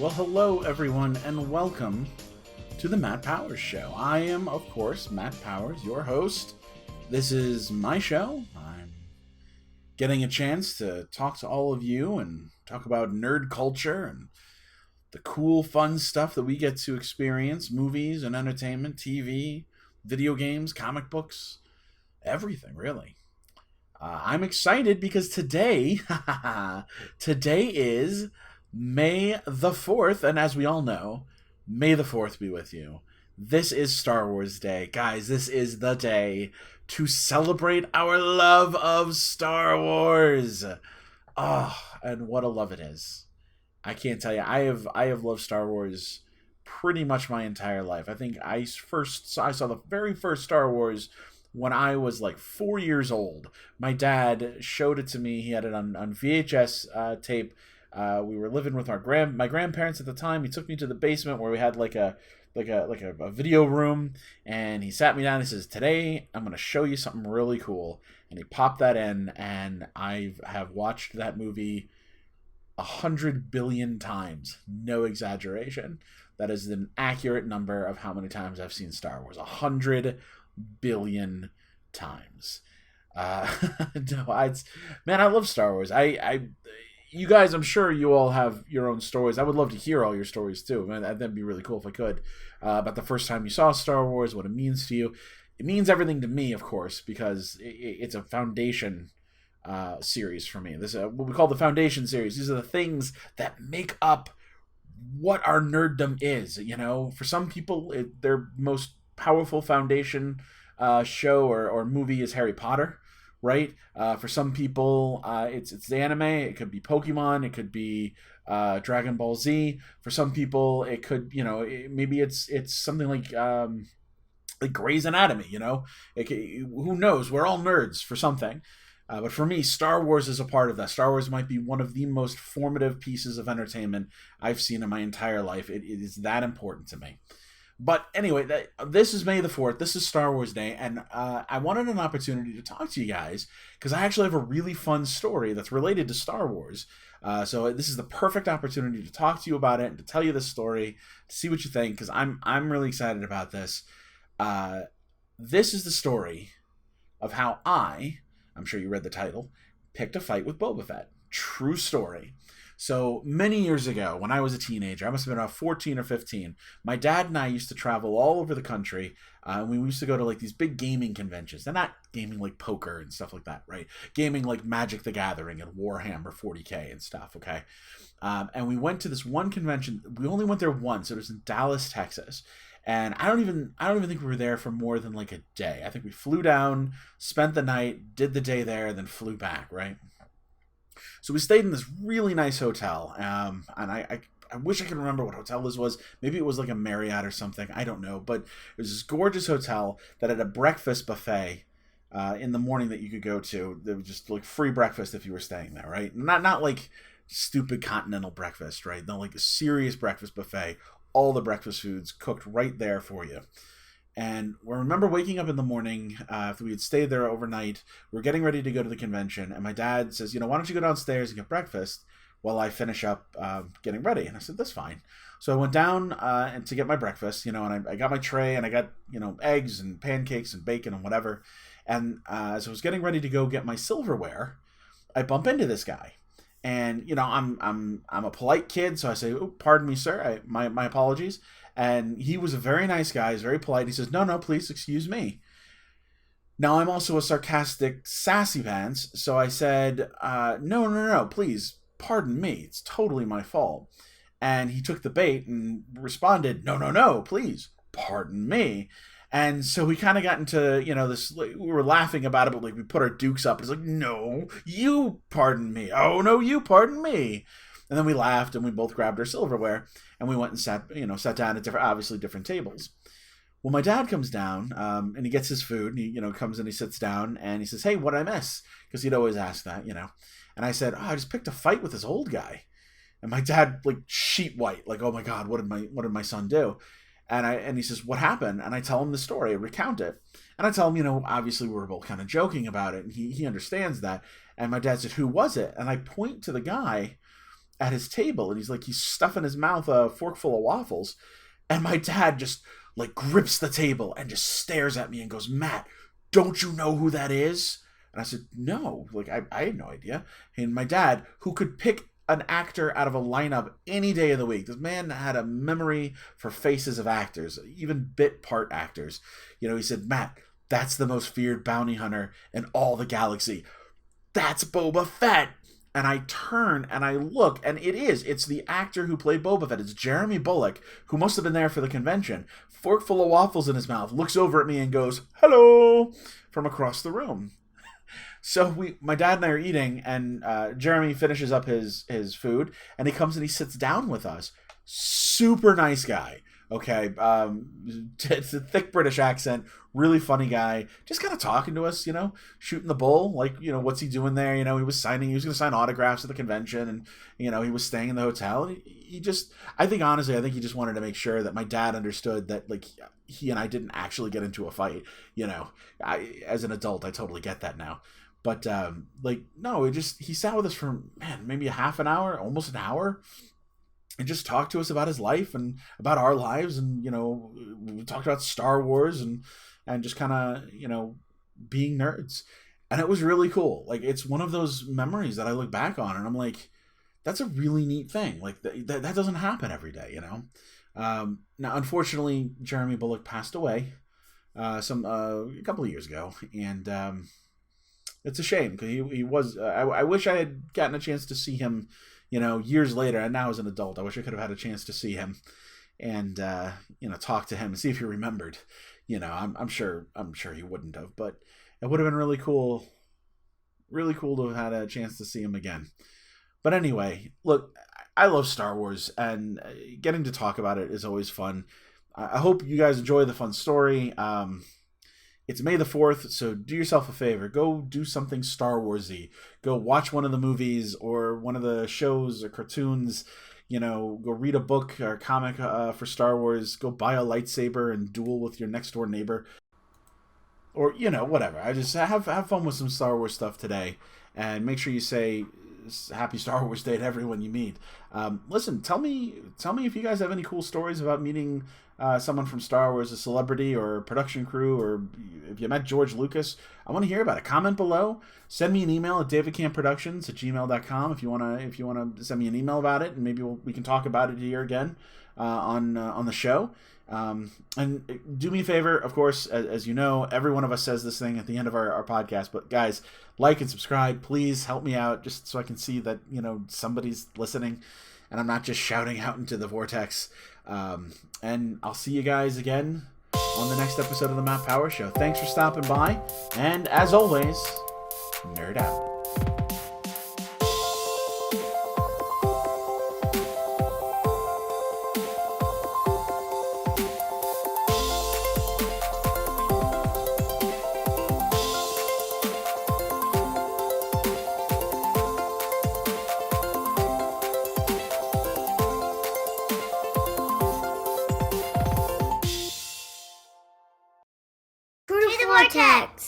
Well, hello everyone, and welcome to the Matt Powers Show. I am, of course, Matt Powers, your host. This is my show. I'm getting a chance to talk to all of you and talk about nerd culture and the cool, fun stuff that we get to experience, movies and entertainment, TV, video games, comic books, everything, really. I'm excited because today, today is May the 4th, and as we all know, May the 4th be with you. This is Star Wars Day. Guys, this is the day to celebrate our love of Star Wars. Oh, and what a love it is. I can't tell you. I have loved Star Wars pretty much my entire life. I think I saw the very first Star Wars when I was like 4 years old. My dad showed it to me. He had it on VHS tape. We were living with my grandparents at the time. He took me to the basement where we had like a video room, and he sat me down and he says, "Today I'm going to show you something really cool." And he popped that in, and I have watched that movie 100 billion times. No exaggeration. That is an accurate number of how many times I've seen Star Wars. 100 billion times. No, man, I love Star Wars. You guys, I'm sure you all have your own stories. I would love to hear all your stories too. Man, that'd be really cool if I could. About the first time you saw Star Wars, what it means to you. It means everything to me, of course, because it's a foundation series for me. This is what we call the foundation series. These are the things that make up what our nerddom is. You know, for some people, their most powerful foundation show or movie is Harry Potter. Right? For some people, it's the anime. It could be Pokemon. It could be Dragon Ball Z. For some people, it could, maybe it's something like Grey's Anatomy. Who knows? We're all nerds for something. But for me, Star Wars is a part of that. Star Wars might be one of the most formative pieces of entertainment I've seen in my entire life. It is that important to me. But anyway, this is May the 4th. This is Star Wars Day, and I wanted an opportunity to talk to you guys because I actually have a really fun story that's related to Star Wars. So this is the perfect opportunity to talk to you about it and to tell you this story, to see what you think, because I'm really excited about this. This is the story of how I'm sure you read the title, picked a fight with Boba Fett. True story. So many years ago, when I was a teenager, I must have been about 14 or 15, my dad and I used to travel all over the country. We used to go to like these big gaming conventions. They're not gaming like poker and stuff like that, right? Gaming like Magic the Gathering and Warhammer 40K and stuff, okay? And we went to this one convention. We only went there once. It was in Dallas, Texas. And I don't even think we were there for more than like a day. I think we flew down, spent the night, did the day there, then flew back, right? So we stayed in this really nice hotel, and I wish I could remember what hotel this was. Maybe it was like a Marriott or something. I don't know. But it was this gorgeous hotel that had a breakfast buffet in the morning that you could go to. There was just like free breakfast if you were staying there, right? Not like stupid continental breakfast, right? No, like a serious breakfast buffet. All the breakfast foods cooked right there for you. And I remember waking up in the morning after we had stayed there overnight. We were getting ready to go to the convention, and my dad says, "Why don't you go downstairs and get breakfast while I finish up getting ready?" And I said, "That's fine." So I went down and to get my breakfast, and I got my tray, and I got eggs and pancakes and bacon and whatever. And as I was getting ready to go get my silverware, I bump into this guy. And I'm a polite kid, so I say, "Oh, pardon me, sir. My apologies." And he was a very nice guy. He's very polite. He says, "No, please excuse me." Now, I'm also a sarcastic, sassy pants, so I said, No, please, pardon me. It's totally my fault." And he took the bait and responded, No, please, pardon me." And so we kind of got into, this, we were laughing about it, but like we put our dukes up. It's like, "No, you pardon me. Oh, no, you pardon me." And then we laughed and we both grabbed our silverware and we went and sat down at different tables. Well, my dad comes down and he gets his food and he, comes and he sits down and he says, "Hey, what'd I miss?" Because he'd always ask that, And I said, "Oh, I just picked a fight with this old guy." And my dad, like, sheet white, like, "Oh my God, what did my son do?" And he says, "What happened?" And I tell him the story, I recount it. And I tell him, obviously we were both kind of joking about it and he understands that. And my dad said, "Who was it?" And I point to the guy. at his table, and he's stuffing his mouth a fork full of waffles, and my dad just like grips the table and just stares at me and goes, "Matt, don't you know who that is?" And I said, "No, like I had no idea." And my dad, who could pick an actor out of a lineup any day of the week, this man had a memory for faces of actors, even bit part actors. He said, "Matt, that's the most feared bounty hunter in all the galaxy. That's Boba Fett." And I turn and I look, and it's the actor who played Boba Fett. It's Jeremy Bulloch, who must have been there for the convention. Fork full of waffles in his mouth, looks over at me and goes, "Hello," from across the room. So my dad and I are eating, and Jeremy finishes up his food, and he comes and he sits down with us. Super nice guy. Okay, it's a thick British accent, really funny guy, just kind of talking to us, shooting the bull, like, what's he doing there? He was going to sign autographs at the convention, and, he was staying in the hotel. And he just, I think he just wanted to make sure that my dad understood that, like, he and I didn't actually get into a fight, as an adult, I totally get that now. But, no, he sat with us for, maybe a half an hour, almost an hour, and just talked to us about his life and about our lives. And, we talked about Star Wars and just kind of, being nerds. And it was really cool. Like, it's one of those memories that I look back on and I'm like, that's a really neat thing. Like, that doesn't happen every day, Now, unfortunately, Jeremy Bulloch passed away a couple of years ago. And it's a shame, because he was, I wish I had gotten a chance to see him, years later, and now as an adult. I wish I could have had a chance to see him and, talk to him and see if he remembered. I'm sure he wouldn't have, but it would have been really cool to have had a chance to see him again. But anyway, look, I love Star Wars, and getting to talk about it is always fun. I hope you guys enjoy the fun story. It's May the 4th, so do yourself a favor. Go do something Star Wars-y. Go watch one of the movies or one of the shows or cartoons. Go read a book or comic for Star Wars. Go buy a lightsaber and duel with your next-door neighbor. Or, whatever. I just have fun with some Star Wars stuff today. And make sure you say Happy Star Wars Day to everyone you meet. Listen, tell me if you guys have any cool stories about meeting someone from Star Wars, a celebrity or a production crew, or if you met George Lucas. I want to hear about it. Comment below. Send me an email at davidcampproductions@gmail.com if you wanna send me an email about it, and maybe we can talk about it here again on the show. And do me a favor, of course, as you know, every one of us says this thing at the end of our podcast, but guys, like and subscribe. Please help me out, just so I can see that, somebody's listening and I'm not just shouting out into the vortex. And I'll see you guys again on the next episode of the Matt Power Show. Thanks for stopping by, and as always, nerd out. Vortex.